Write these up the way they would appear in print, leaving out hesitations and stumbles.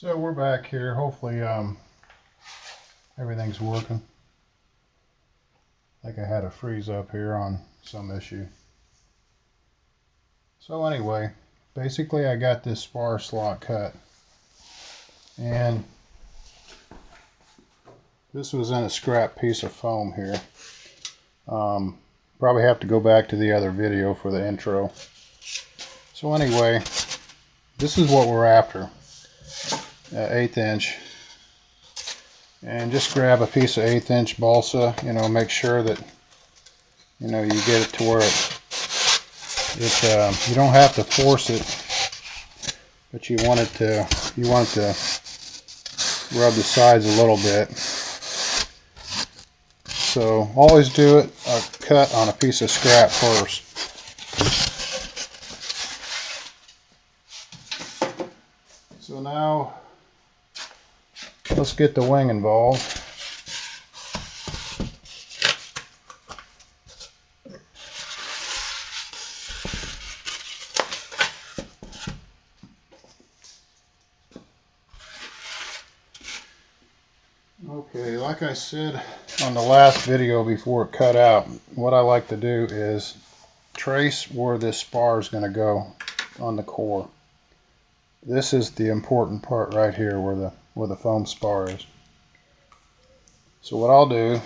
So we're back here. Hopefully everything's working. I think I had a freeze up here on some issue. So anyway, basically I got this spar slot cut, and this was in a scrap piece of foam here. Probably have to go back to the other video for the intro. So anyway, this is what we're after. 1/8 inch, and just grab a piece of 1/8 inch balsa. Make sure that you get it to where you don't have to force it, but you want it to rub the sides a little bit. So always do a cut on a piece of scrap first. So now let's get the wing involved. Okay, like I said on the last video before it cut out, what I like to do is trace where this spar is going to go on the core. This is the important part right here where the foam spar is. So what I'll do,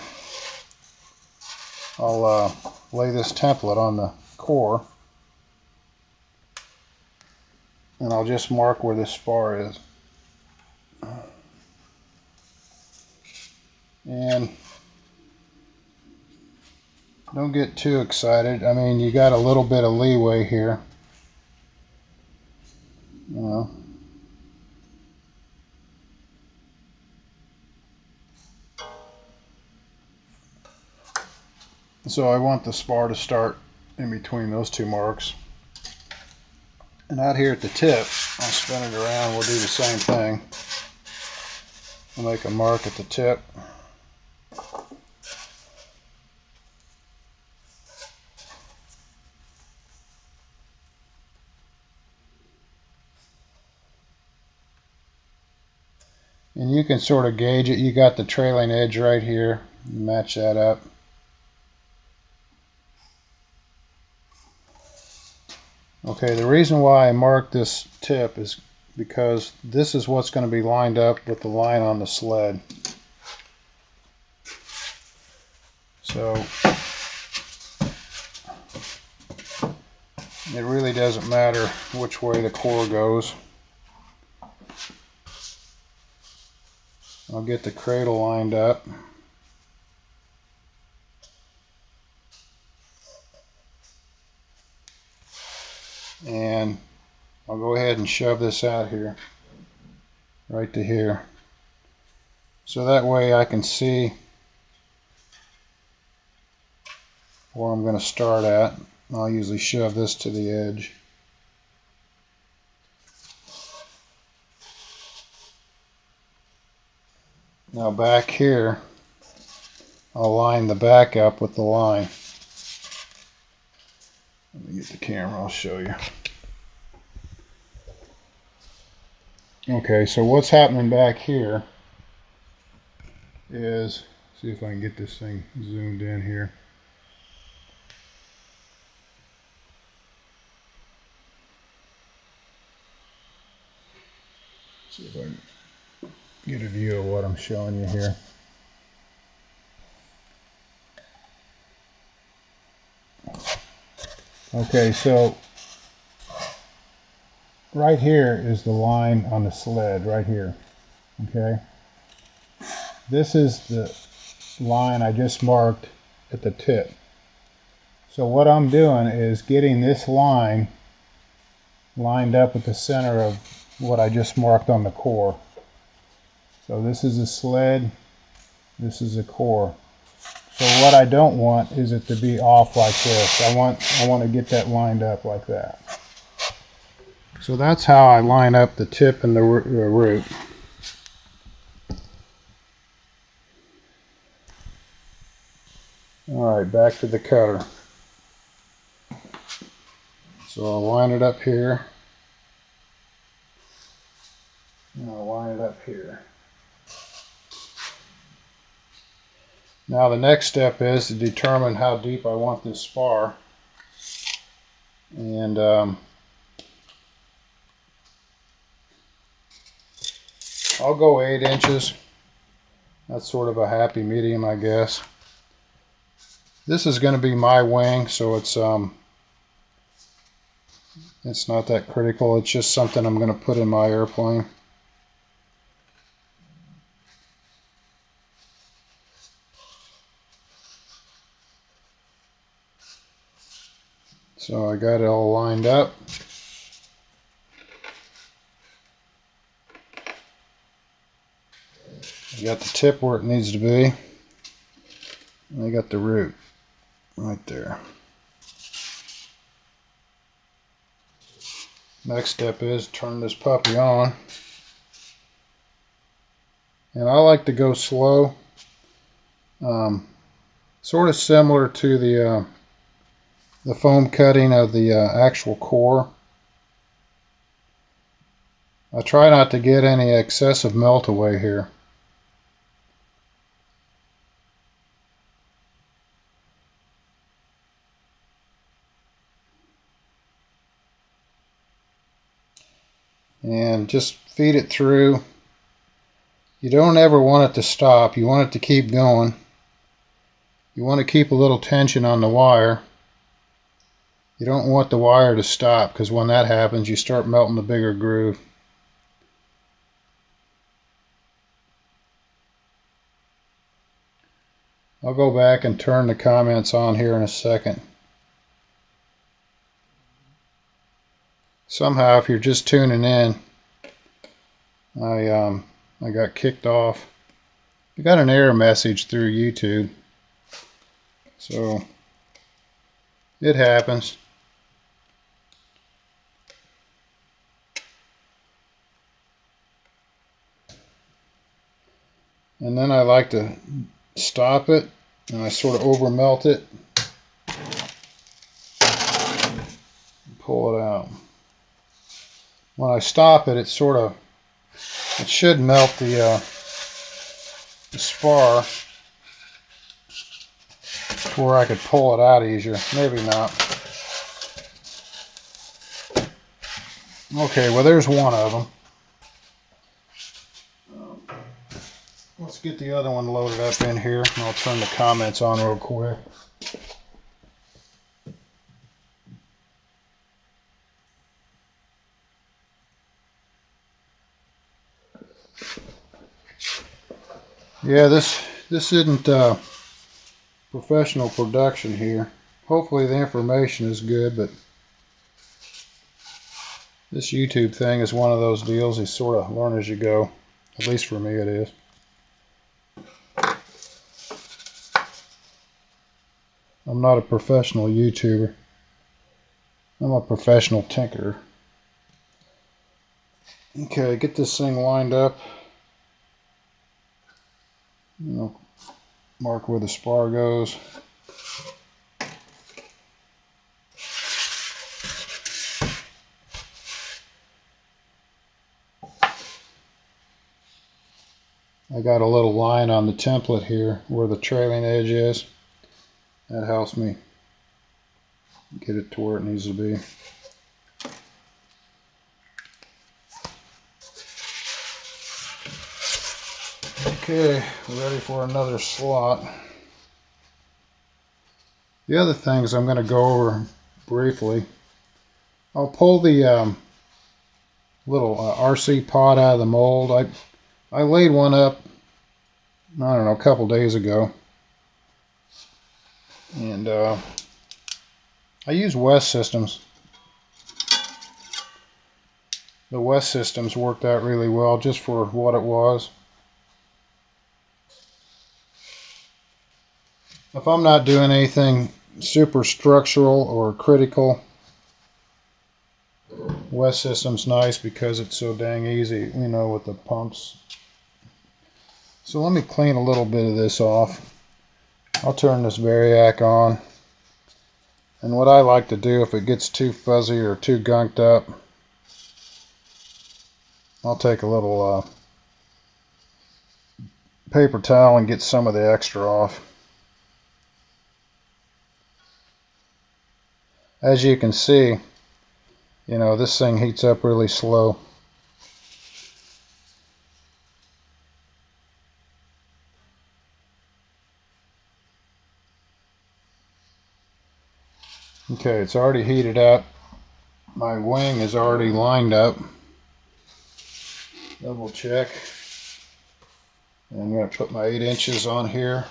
I'll lay this template on the core, and I'll just mark where this spar is. And don't get too excited. I mean, you got a little bit of leeway here. So I want the spar to start in between those two marks. And out here at the tip, I'll spin it around. We'll do the same thing. I'll make a mark at the tip. And you can sort of gauge it. You got the trailing edge right here. Match that up. Okay, the reason why I marked this tip is because this is what's going to be lined up with the line on the sled. So it really doesn't matter which way the core goes. I'll get the cradle lined up. And I'll go ahead and shove this out here, right to here. So that way I can see where I'm going to start at. I'll usually shove this to the edge. Now back here, I'll line the back up with the line. Let me get the camera, I'll show you. Okay, so what's happening back here is, see if I can get this thing zoomed in here. See if I can get a view of what I'm showing you here. Okay, so right here is the line on the sled, right here. Okay, this is the line I just marked at the tip. So what I'm doing is getting this line lined up with the center of what I just marked on the core. So this is the sled, this is the core. So what I don't want is it to be off like this. I want to get that lined up like that. So that's how I line up the tip and the root. Alright, back to the cutter. So I'll line it up here. And I'll line it up here. Now the next step is to determine how deep I want this spar. And I'll go 8 inches. That's sort of a happy medium, I guess. This is going to be my wing, so it's not that critical. It's just something I'm going to put in my airplane. So I got it all lined up. I got the tip where it needs to be. And I got the root right there. Next step is turn this puppy on. And I like to go slow. Sort of similar to the foam cutting of the actual core. I try not to get any excessive melt away here. And just feed it through. You don't ever want it to stop. You want it to keep going. You want to keep a little tension on the wire. You don't want the wire to stop, because when that happens you start melting the bigger groove. I'll go back and turn the comments on here in a second. Somehow, if you're just tuning in, I got kicked off. I got an error message through YouTube, so it happens. And then I like to stop it, and I sort of over melt it, pull it out. When I stop it, it should melt the spar to where I could pull it out easier. Maybe not. Okay, well there's one of them. Let's get the other one loaded up in here, and I'll turn the comments on real quick. Yeah, this isn't professional production here. Hopefully the information is good, but this YouTube thing is one of those deals you sort of learn as you go. At least for me it is. I'm not a professional YouTuber. I'm a professional tinkerer. Okay, get this thing lined up. I'll mark where the spar goes. I got a little line on the template here where the trailing edge is. That helps me get it to where it needs to be. Okay, we're ready for another slot. The other things I'm going to go over briefly. I'll pull the little RC pod out of the mold. I laid one up, I don't know, a couple days ago. And I use West Systems. The West Systems worked out really well just for what it was. If I'm not doing anything super structural or critical, West System's nice because it's so dang easy, you know, with the pumps. So let me clean a little bit of this off. I'll turn this variac on. And what I like to do if it gets too fuzzy or too gunked up, I'll take a little paper towel and get some of the extra off. As you can see, you know, this thing heats up really slow. Okay, it's already heated up. My wing is already lined up. Double check. And I'm going to put my 8 inches on here.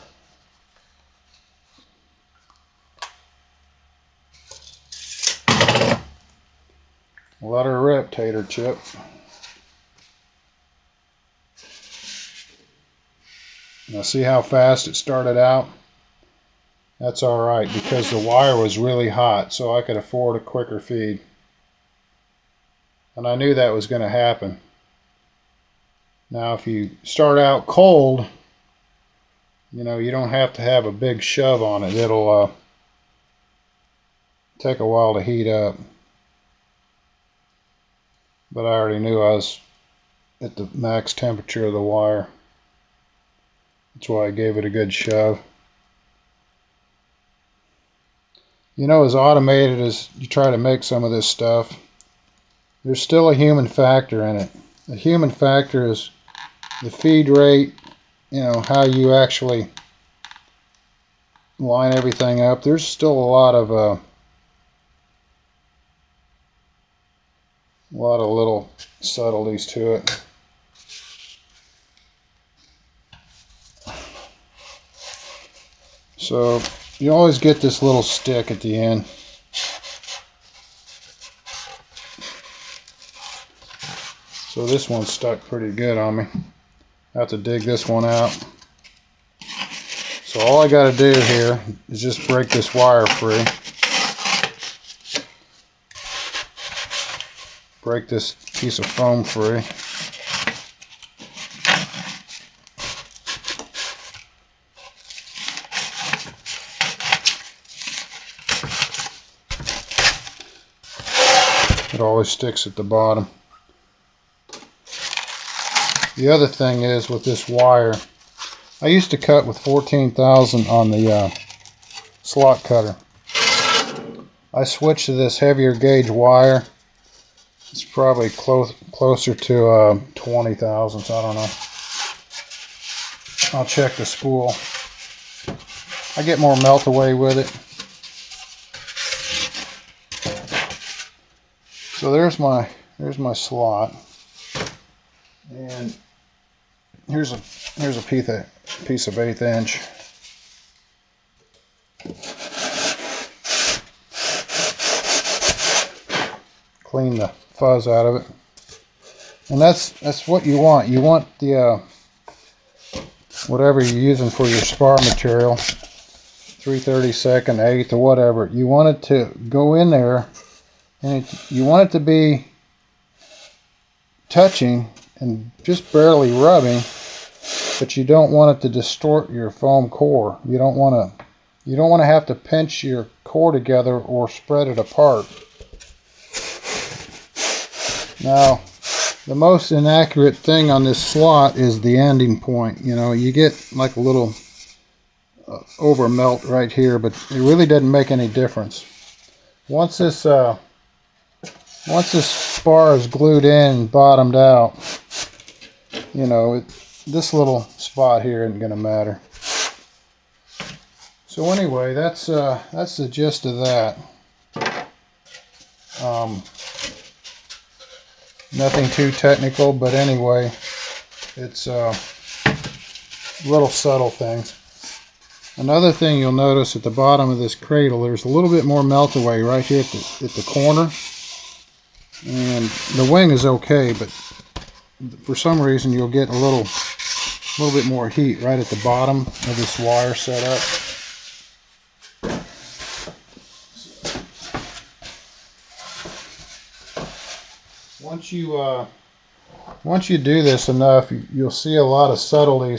Let her rip, Tater Chip. Now see how fast it started out? That's alright because the wire was really hot, so I could afford a quicker feed. And I knew that was going to happen. Now if you start out cold, you know, you don't have to have a big shove on it. It'll take a while to heat up. But I already knew I was at the max temperature of the wire. That's why I gave it a good shove. You know, as automated as you try to make some of this stuff, there's still a human factor in it. The human factor is the feed rate, you know, how you actually line everything up. There's still a lot of little subtleties to it. So you always get this little stick at the end. So this one stuck pretty good on me. I have to dig this one out. So all I got to do here is just break this wire free. Break this piece of foam free. It always sticks at the bottom. The other thing is with this wire, I used to cut with 14,000 on the slot cutter. I switched to this heavier gauge wire. It's probably closer to 20,000, so I don't know. I'll check the spool. I get more melt away with it. So there's my slot, and here's a piece of 1/8 inch. Clean the fuzz out of it, and that's what you want. You want the whatever you're using for your spar material, 3/32, 1/8, or whatever. You want it to go in there, and you want it to be touching and just barely rubbing, but you don't want it to distort your foam core. You don't want to have to pinch your core together or spread it apart. Now, the most inaccurate thing on this slot is the ending point. You know, you get like a little over melt right here, but it really doesn't make any difference. Once this spar is glued in and bottomed out, you know, this little spot here isn't going to matter. So anyway, that's the gist of that. Nothing too technical, but anyway, it's little subtle things. Another thing you'll notice at the bottom of this cradle, there's a little bit more melt away right here at the corner. And the wing is okay, but for some reason you'll get a little bit more heat right at the bottom of this wire setup. Once you do this enough, you'll see a lot of subtleties